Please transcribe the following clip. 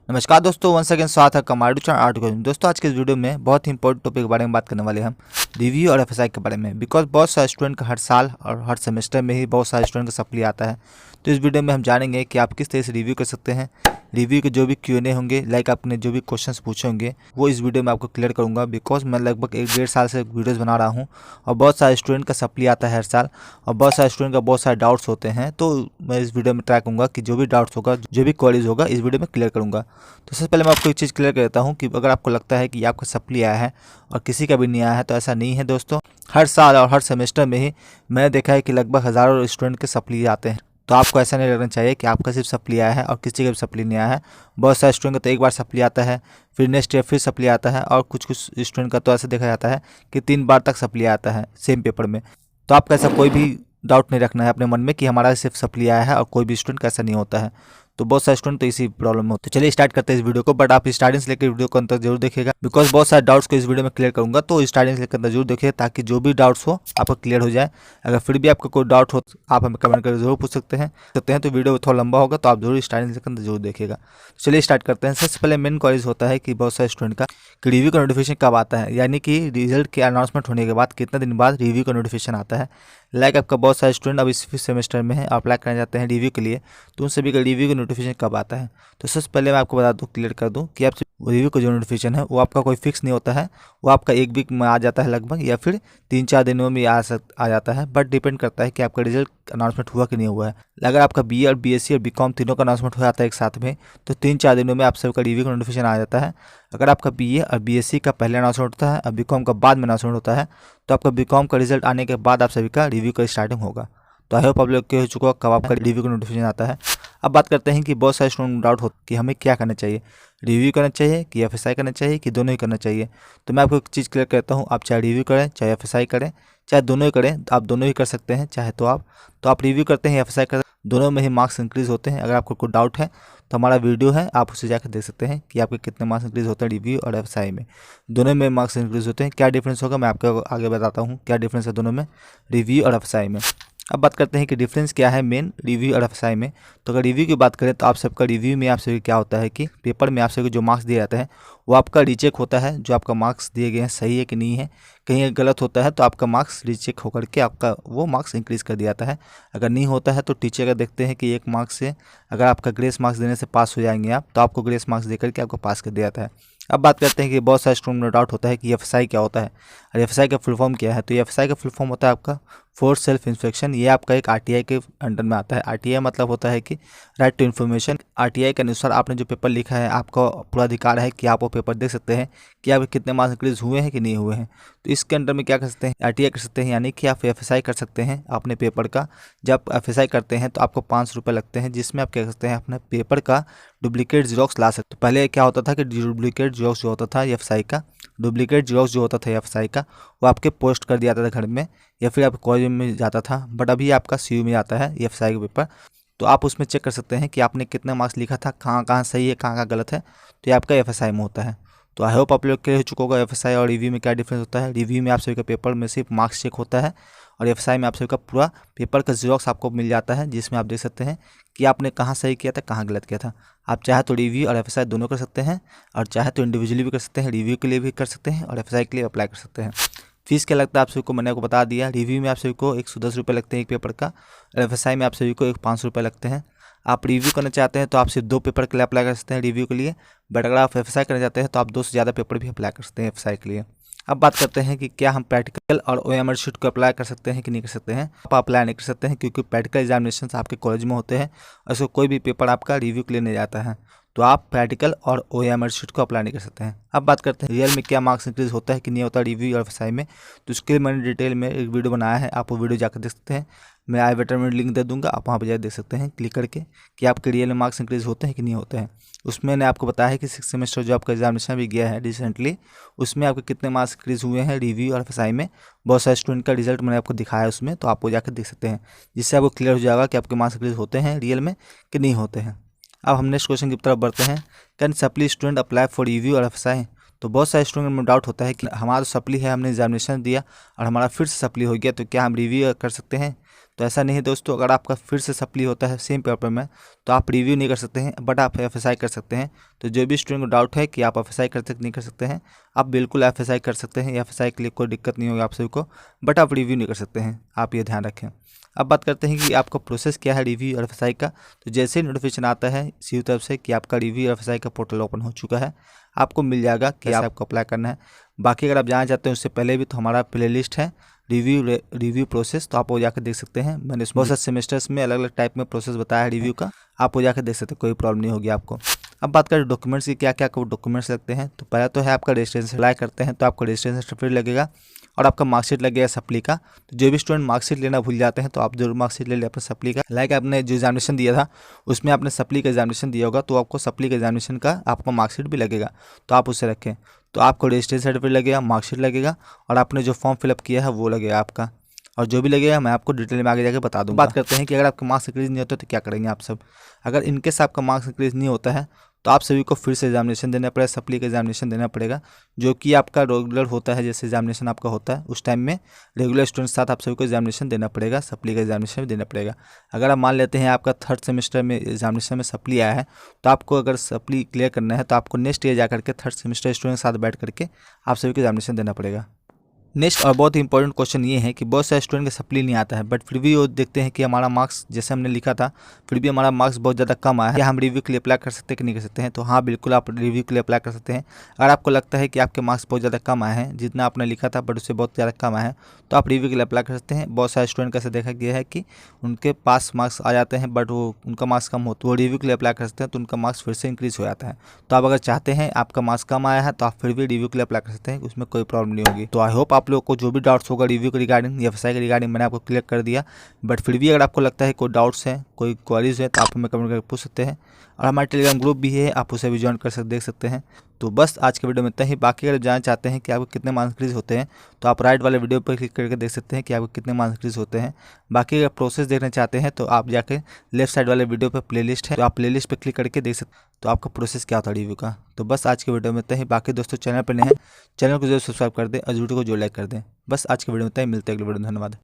नमस्कार दोस्तों, one second स्वागत है कमांडो चैनल आर्ट को। दोस्तों आज के इस वीडियो में बहुत ही इंपॉर्टेंट टॉपिक के बारे में बात करने वाले हैं हम रिव्यू और एफएसआई के बारे में। बिकॉज बहुत सारे स्टूडेंट का हर साल और हर सेमेस्टर में ही बहुत सारे स्टूडेंट का सप्ली आता है। तो इस वीडियो में हम जानेंगे कि आप किस तरह से रिव्यू कर सकते हैं। रिव्यू के जो भी Q&A होंगे, लाइक आपने जो भी क्वेश्चंस पूछे होंगे, वो इस वीडियो में आपको क्लियर करूंगा। बिकॉज मैं लगभग 1-1.5 साल से वीडियोस बना रहा हूं और बहुत सारे स्टूडेंट का सप्ली आता है हर साल और बहुत सारे स्टूडेंट का बहुत सारे डाउट्स होते हैं। तो मैं इस वीडियो में ट्राई करूँगा कि जो भी डाउट्स होगा, जो भी क्वेरीज होगा, इस वीडियो में क्लियर करूँगा। तो सबसे पहले मैं आपको एक चीज़ क्लियर कर देता हूँ कि अगर आपको लगता है कि आपका सप्ली आया है और किसी का भी नहीं आया है, तो ऐसा नहीं है दोस्तों। हर साल और हर सेमेस्टर में ही मैंने देखा है कि लगभग हज़ारों स्टूडेंट के सप्ली आते हैं। तो आपको ऐसा नहीं लगना चाहिए कि आपका सिर्फ सप्ली आया है और किसी का भी सप्ली नहीं आया है। बहुत सारे स्टूडेंट का तो एक बार सप्ली आता है, फिर नेक्स्ट ईयर फिर सप्ली आता है, और कुछ स्टूडेंट का तो ऐसा देखा जाता है कि 3 बार तक सप्ली आता है सेम पेपर में। तो आपका ऐसा कोई भी डाउट नहीं रखना है अपने मन में कि हमारा सिर्फ सप्ली आया है और कोई भी स्टूडेंट का ऐसा नहीं होता है। तो बहुत सारे स्टूडेंट तो इसी प्रॉब्लम में होते हैं। तो चलिए स्टार्ट करते हैं इस वीडियो को, बट आप स्टार्टिंग से लेकर वीडियो को अंत तक जरूर देखिएगा। बिकॉज बहुत सारे डाउट्स को इस वीडियो में क्लियर करूंगा, तो स्टार्टिंग से लेकर अंत जरूर देखिए ताकि जो भी डाउट्स हो आपको क्लियर हो जाए। अगर फिर भी आपका कोई डाउट हो तो आप हमें कमेंट करके जरूर पूछ सकते हैं। तो वीडियो थोड़ा लंबा होगा, तो आप जरूर स्टार्टिंग से लेकर अंत जरूर देखिएगा। चलिए स्टार्ट करते हैं। सबसे पहले मेन क्वेरीज होता है कि बहुत सारे स्टूडेंट का कि रिव्यू का नोटिफिकेशन कब आता है, यानी कि रिजल्ट के अनाउंसमेंट होने के बाद कितने दिन बाद रिव्यू का नोटिफिकेशन आता है। लाइक आपका बहुत सारे स्टूडेंट अब इस सेमेस्टर में है, अप्लाई करना चाहते हैं रिव्यू के लिए, तो उन सभी का रिव्यू का नोटिफिकेशन कब आता है। तो सबसे पहले मैं आपको बता दूं, क्लियर कर दूं कि आप रिव्यू का जो नोटिफिकेशन है वो आपका कोई फिक्स नहीं होता है। वो आपका 1 वीक में आ जाता है लगभग, या फिर 3-4 दिनों में आ जाता है। बट डिपेंड करता है कि आपका रिजल्ट अनाउंसमेंट हुआ कि नहीं हुआ है। अगर आपका BA और BSc और BCom तीनों का अनाउंसमेंट हो जाता है एक साथ में, तो 3-4 दिनों में आप सबका रिव्यू का नोटिफिकेशन आ जाता है। अगर आपका BA और BSc का पहले अनाउंसमेंट होता है और BCom का बाद में अनाउंसमेंट होता है, तो आपका BCom का रिजल्ट आने के बाद आप सभी का रिव्यू का स्टार्टिंग होगा। तो आई होप आप लोग के हो चुका कब आपका रिव्यू का नोटिफिकेशन आता है। अब बात करते हैं कि बहुत सारे स्टूडेंट डाउट हो कि हमें क्या करना चाहिए, रिव्यू करना चाहिए कि एफएसआई करना चाहिए कि दोनों ही करना चाहिए। तो मैं आपको एक चीज़ क्लियर करता हूँ, आप चाहे रिव्यू करें चाहे एफएसआई करें, चाहे दोनों ही करें, आप दोनों ही कर सकते हैं। चाहे तो आप रिव्यू करते हैं एफएसआई करते हैं, दोनों में ही मार्क्स इंक्रीज़ होते हैं। अगर आपको कोई डाउट है तो हमारा वीडियो है, आप उसे जाकर देख सकते हैं कि आपके कितने मार्क्स इंक्रीज़ होते हैं रिव्यू और एफएसआई में। दोनों में मार्क्स इंक्रीज़ होते हैं। क्या डिफरेंस होगा मैं आपको आगे बताता हूँ, क्या डिफरेंस है दोनों में, रिव्यू और एफएसआई में। अब बात करते हैं कि डिफरेंस क्या है मेन रिव्यू और एफएसआई में। तो अगर रिव्यू की बात करें तो आप सबका रिव्यू में आप सभी क्या होता है कि पेपर में आप सभी को जो मार्क्स दिए जाते हैं वो आपका रीचेक होता है। जो आपका मार्क्स दिए गए हैं सही है कि नहीं है, कहीं गलत होता है तो आपका मार्क्स रीचेक होकर के आपका वो मार्क्स इंक्रीज़ कर दिया जाता है। अगर नहीं होता है तो टीचर का देखते हैं कि 1 मार्क्स से अगर आपका ग्रेस मार्क्स देने से पास हो जाएंगे आप, तो आपको ग्रेस मार्क्स देकर के आपको पास कर दिया जाता है। अब बात करते हैं कि बहुत सारे स्टूडेंट में डाउट होता है कि एफएसआई क्या होता है और एफएसआई का फुल फॉर्म क्या है। तो एफएसआई का फुल फॉर्म होता है आपका फोर्स सेल्फ इंस्पेक्शन। ये आपका एक आरटीआई के अंडर में आता है। आरटीआई मतलब होता है कि राइट टू इन्फॉर्मेशन। आरटीआई के अनुसार आपने जो पेपर लिखा है आपका पूरा अधिकार है कि आप वो पेपर देख सकते हैं कि आपके कितने मार्क्स इंक्रीज हुए हैं कि नहीं हुए हैं। तो इसके अंडर में क्या कर सकते हैं, आरटीआई कर सकते हैं, यानी कि आप एफएसआई कर सकते हैं अपने पेपर का। जब एफएसआई करते हैं तो आपको 500 रुपये लगते हैं, जिसमें आप क्या करते हैं अपने पेपर का डुप्लीकेट जीरोक्स ला सकते। तो पहले क्या होता था कि डुप्लीकेट जीरोक्स जो होता था एफएसआई का, डुप्लीकेट जीरोक्स जो होता था एफएसआई का, वो आपके पोस्ट कर दिया जाता था घर में या फिर आप कॉलेज में जाता था। बट अभी आपका CU में आता है एफएसआई का पेपर, तो आप उसमें चेक कर सकते हैं कि आपने कितना मार्क्स लिखा था, कहाँ कहाँ सही है कहाँ कहाँ गलत है। तो ये आपका एफएसआई में होता है। तो आई होप आप लोग क्लियर हो चुका होगा एफएसआई और रिव्यू में क्या डिफरेंस होता है। रिव्यू में आप सभी का पेपर में सिर्फ मार्क्स चेक होता है और एफएसआई में आप सभी का पूरा पेपर का जीरोक्स आपको मिल जाता है, जिसमें आप देख सकते हैं कि आपने कहाँ सही किया था कहाँ गलत किया था। आप चाहे तो रिव्यू और एफएसआई दोनों कर सकते हैं, और चाहे तो इंडिविजुअली भी कर सकते हैं, रिव्यू के लिए भी कर सकते हैं और एफएसआई के लिए अप्लाई कर सकते हैं। फीस क्या लगता है आप सभी को मैंने आपको बता दिया। रिव्यू में आप सभी को 110 रुपये लगते हैं एक पेपर का, और एफएसआई में आप सभी को 500 रुपये लगते हैं। आप रिव्यू करना चाहते हैं तो आप सिर्फ 2 पेपर के लिए अप्लाई कर सकते हैं रिव्यू के लिए, बट अगर आप एफएसआई करना चाहते हैं तो आप 2 से ज़्यादा पेपर भी अप्लाई कर सकते हैं एफएसआई के लिए। अब बात करते हैं कि क्या हम प्रैक्टिकल और OMR शीट को अप्लाई कर सकते हैं कि नहीं कर सकते हैं। आप अप्लाई नहीं कर सकते हैं क्योंकि प्रैक्टिकल एग्जामिनेशन आपके कॉलेज में होते हैं और उसको कोई भी पेपर आपका रिव्यू के लिए नहीं जाता है, तो आप प्रैक्टिकल और OMR शीट को अप्लाई नहीं कर सकते हैं। अब बात करते हैं रियल में क्या मार्क्स इंक्रीज होता है कि नहीं होता रिव्यू और एफएसआई में। तो उसके लिए मैंने डिटेल में एक वीडियो बनाया है, आप वो वीडियो जाकर देख सकते हैं। मैं आई बटन में लिंक दे दूंगा, आप वहाँ पर जाकर देख सकते हैं क्लिक करके कि आपके रियल में मार्क्स इंक्रीज होते हैं कि नहीं होते हैं। उसमें मैंने आपको बताया है कि 6 सेमेस्टर जो आपका एग्जामिनेशन भी गया है रिसेंटली, उसमें आपके कितने मार्क्स इंक्रीज हुए हैं रिव्यू और एफएसआई में। बहुत सारे स्टूडेंट का रिजल्ट मैंने आपको दिखाया है उसमें, तो आपको जाकर देख सकते हैं, जिससे आपको क्लियर हो जाएगा कि आपके मार्क्स इंक्रीज होते हैं रियल में कि नहीं होते हैं। अब हम नेक्स्ट क्वेश्चन की तरफ बढ़ते हैं। Can supply student apply for review और एफएसआई। तो बहुत सारे स्टूडेंट में डाउट होता है कि हमारा सप्ली है, हमने एग्जामिनेशन दिया और हमारा फिर से सप्ली हो गया, तो क्या हम रिव्यू कर सकते हैं। तो ऐसा नहीं है दोस्तों, अगर आपका फिर से सप्ली होता है सेम पेपर में तो आप रिव्यू नहीं कर सकते हैं, बट आप एफएसआई कर सकते हैं। तो जो भी स्टूडेंट को डाउट है कि आप एफएसआई कर सकते नहीं कर सकते हैं, आप बिल्कुल एफएसआई कर सकते हैं। एफएसआई के लिए कोई दिक्कत नहीं होगी आप सभी को, बट आप रिव्यू नहीं कर सकते हैं, आप ये ध्यान रखें। अब बात करते हैं कि आपका प्रोसेस क्या है रिव्यू और एफएसआई का। तो जैसे ही नोटिफिकेशन आता है सी तरफ से कि आपका रिव्यू और एफएसआई का पोर्टल ओपन हो चुका है, आपको मिल जाएगा कि आपको अप्लाई करना है। बाकी अगर आप जानना चाहते हैं उससे पहले भी, तो हमारा प्लेलिस्ट है रिव्यू प्रोसेस, तो आप वो जाकर देख सकते हैं। मैंने बहुत सारे सेमेस्टर्स में अलग अलग टाइप में प्रोसेस बताया है रिव्यू का, आप वो जाकर देख सकते हैं, कोई प्रॉब्लम नहीं होगी आपको। अब बात करें डॉक्यूमेंट्स की, क्या क्या डॉक्यूमेंट्स लगते हैं। तो पहला तो है आपका रजिस्ट्रेशन। अप्लाई करते हैं तो आपको रजिस्ट्रेशन सर्टिफिकेट लगेगा और आपका मार्कशीट लगेगा सप्ली का। तो जो भी स्टूडेंट मार्कशीट लेना भूल जाते हैं तो आप जरूर मार्कशीट ले लें अपने सप्ली का। लाइक आपने जो एग्जामिनेशन दिया था उसमें आपने सप्ली का एग्जामिनेशन दिया होगा, तो आपको सप्ली का एग्जामिनेशन का आपका मार्कशीट भी लगेगा, तो आप उसे रखें। तो आपको रजिस्ट्रेशन सर्टिफिकेट लगेगा, मार्कशीट लगेगा और आपने जो फॉर्म फिलअप किया है वो लगेगा आपका, और जो भी लगेगा मैं आपको डिटेल में आगे जाके बता दूंगा। बात करते हैं कि अगर आपका मार्क्स इंक्रीज नहीं होता तो क्या करेंगे आप सब। अगर इनकेस आपका मार्क्स इंक्रीज नहीं होता है तो आप सभी को फिर से एग्जामिनेशन देना पड़ेगा, सप्ली का एग्जामिनेशन देना पड़ेगा, जो कि आपका रेगुलर होता है। जैसे एग्जामिनेशन आपका होता है उस टाइम में रेगुलर स्टूडेंट के साथ आप सभी को एग्जामिनेशन देना पड़ेगा, सप्ली का एग्जामिनेशन भी देना पड़ेगा। अगर आप मान लेते हैं आपका थर्ड सेमेस्टर में एग्जामिनेशन में सप्ली आया है, तो आपको अगर सप्ली क्लियर करना है तो आपको नेक्स्ट ईयर जा करके थर्ड सेमेस्टर स्टूडेंट के साथ बैठ करके आप सभी को एग्जामिनेशन देना पड़ेगा। नेक्स्ट और बहुत ही इंपॉर्टेंट क्वेश्चन ये है कि बहुत सारे स्टूडेंट का सप्ली नहीं आता है, बट फिर भी वो देखते हैं कि हमारा मार्क्स जैसे हमने लिखा था फिर भी हमारा मार्क्स बहुत ज़्यादा कम आया है, क्या हम रिव्यू के लिए अप्लाई कर सकते हैं कि नहीं कर सकते हैं। तो हाँ, बिल्कुल आप रिव्यू के लिए अप्लाई कर सकते हैं। अगर आपको लगता है कि आपके मार्क्स बहुत ज़्यादा कम आए हैं, जितना आपने लिखा था बट उससे बहुत ज़्यादा कम आए हैं, तो आप रिव्यू के लिए अप्लाई कर सकते हैं। बहुत सारे स्टूडेंट का ऐसा देखा गया है कि उनके पास मार्क्स आ जाते हैं बट वो उनका मार्क्स कम हो, तो वो रिव्यू के लिए अप्लाई कर सकते हैं, तो उनका मार्क्स फिर से इंक्रीज हो जाता है। तो आप अगर चाहते हैं आपका मार्क्स कम आया है तो आप फिर भी रिव्यू के लिए अप्लाई कर सकते हैं, उसमें कोई प्रॉब्लम नहीं होगी। तो आई होप आप लोग को जो भी डाउट्स होगा रिव्यू के रिगार्डिंग या एफएसआई के रिगार्डिंग मैंने आपको क्लियर कर दिया। बट फिर भी अगर आपको लगता है कोई डाउट्स है, कोई क्वेरीज है, तो आप हमें कमेंट करके पूछ सकते हैं। और हमारे टेलीग्राम ग्रुप भी है, आप उसे भी ज्वाइन कर सकते देख सकते हैं। तो बस आज के वीडियो में इतना ही। बाकी अगर जानना चाहते हैं कि आपको कितने मार्क्स इंक्रीज होते हैं तो आप राइट वाले वीडियो पर क्लिक करके देख सकते हैं कि आपको कितने मार्क्स इंक्रीज होते हैं। बाकी अगर प्रोसेस देखना चाहते हैं तो आप जाकर लेफ्ट साइड वाले वीडियो पर प्लेलिस्ट है, तो आप प्लेलिस्ट पर क्लिक करके देख सकते तो आपका प्रोसेस क्या होता है रिव्यू का। तो बस आज के वीडियो में इतना ही। बाकी दोस्तों चैनल पर नए हैं, चैनल को जरूर सब्सक्राइब कर दें और वीडियो को जो लाइक कर दें। बस आज के वीडियो में इतना ही, मिलते हैं अगले वीडियो में। धन्यवाद।